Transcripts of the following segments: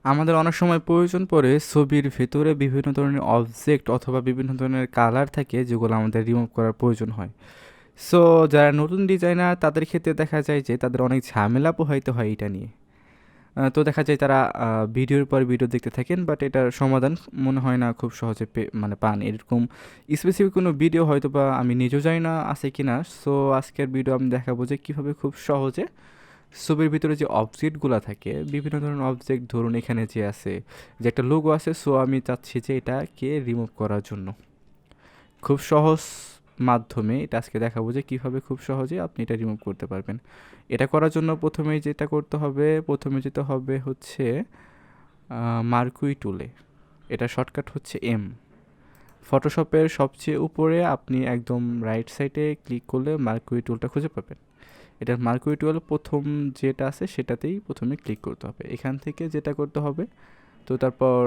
আমাদের অনেক সময় প্রয়োজন পড়ে ছবির ভেতরে বিভিন্ন ধরনের অবজেক্ট অথবা বিভিন্ন ধরনের কালার থাকে যেগুলো আমাদের রিমুভ করার প্রয়োজন হয়। সো যারা নতুন ডিজাইনার তাদের ক্ষেত্রে দেখা যায় যে তাদের অনেক ঝামেলা পোহাইতে হয় এটা নিয়ে। তো দেখা যায় তারা ভিডিওর পর ভিডিও দেখতে থাকেন, বাট এটার সমাধান মনে হয় না খুব সহজে মানে পান। এরকম স্পেসিফিক কোনো ভিডিও হয়তো বা আমি নিজেও জানি না আছে কি না। সো আজকের ভিডিও আমি দেখাবো যে কীভাবে খুব সহজে ছবির ভিতরে যে অবজেক্টগুলো থাকে, বিভিন্ন ধরনের অবজেক্ট, ধরুন এখানে যে আছে যে একটা লোগো আছে, সো আমি চাচ্ছি যে এটাকে রিমুভ করার জন্য খুব সহজ মাধ্যমে এটা আজকে দেখাবো যে কীভাবে খুব সহজে আপনি এটা রিমুভ করতে পারবেন। এটা করার জন্য প্রথমেই যেটা করতে হবে, প্রথমে যেতে হবে হচ্ছে মার্কুই টুলে। এটা শর্টকাট হচ্ছে এম। ফটোশপের সবচেয়ে উপরে আপনি একদম রাইট সাইডে ক্লিক করলে মার্কুই টুলটা খুঁজে পাবেন। এটার মার্কুই টুল প্রথম যেটা আছে সেটাতেই প্রথমে ক্লিক করতে হবে। এখান থেকে যেটা করতে হবে, তো তারপর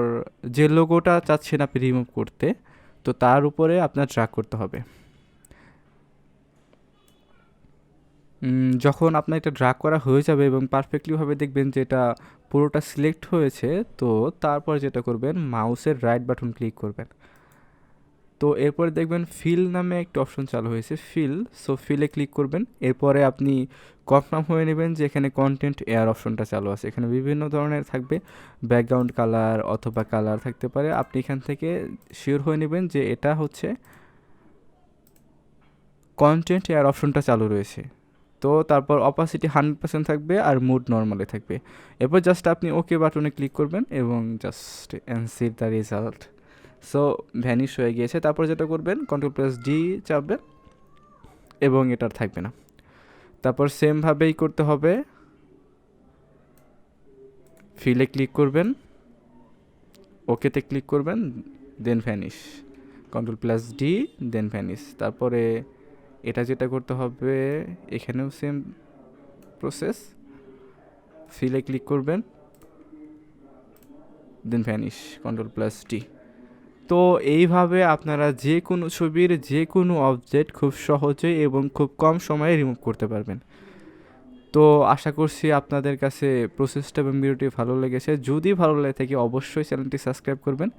যে লোগোটা চাচ্ছেন আপনি রিমুভ করতে, তো তার উপরে আপনার ড্র্যাগ করতে হবে। যখন আপনার এটা ড্র্যাগ করা হয়ে যাবে এবং পারফেক্টলিভাবে দেখবেন যে এটা পুরোটা সিলেক্ট হয়েছে, তো তারপর যেটা করবেন মাউসের রাইট বাটন ক্লিক করবেন। তো এরপরে দেখবেন ফিল নামে একটা অপশন চালু হয়েছে, ফিল। সো ফিলে ক্লিক করবেন। এরপরে আপনি কনফার্ম হয়ে নেবেন যে এখানে কন্টেন্ট এয়ার অপশনটা চালু আছে। এখানে বিভিন্ন ধরনের থাকবে, ব্যাকগ্রাউন্ড কালার অথবা কালার থাকতে পারে। আপনি এখান থেকে শিওর হয়ে নেবেন যে এটা হচ্ছে কন্টেন্ট এয়ার অপশনটা চালু রয়েছে। তো তারপর অপাসিটি 100% থাকবে আর মুড নর্মালে থাকবে। এরপর জাস্ট আপনি ওকে বাটনে ক্লিক করবেন এবং just and the result. So vanish হয়ে গিয়েছে। তারপর যেটা করবেন Ctrl+D চাপবেন এবং এটার থাকবে না। তারপর সেমভাবেই করতে হবে, ফিলে ক্লিক করবেন, ওকেতে ক্লিক করবেন, দেন ভ্যানিশ, Ctrl+D দেন ভ্যানিশ। তারপরে এটা যেটা করতে হবে এখানেও সেম প্রসেস, ফিলে ক্লিক করবেন, দেন ভ্যানিশ, Ctrl+D। তো এইভাবে আপনারা যে কোনো ছবির যে কোনো অবজেক্ট খুব সহজে এবং খুব কম সময়ে রিমুভ করতে পারবেন। তো আশা করছি আপনাদের কাছে প্রসেসটা এবং ভিডিওটি ভালো লেগেছে। যদি ভালো লেগে থাকে অবশ্যই চ্যানেলটি সাবস্ক্রাইব করবেন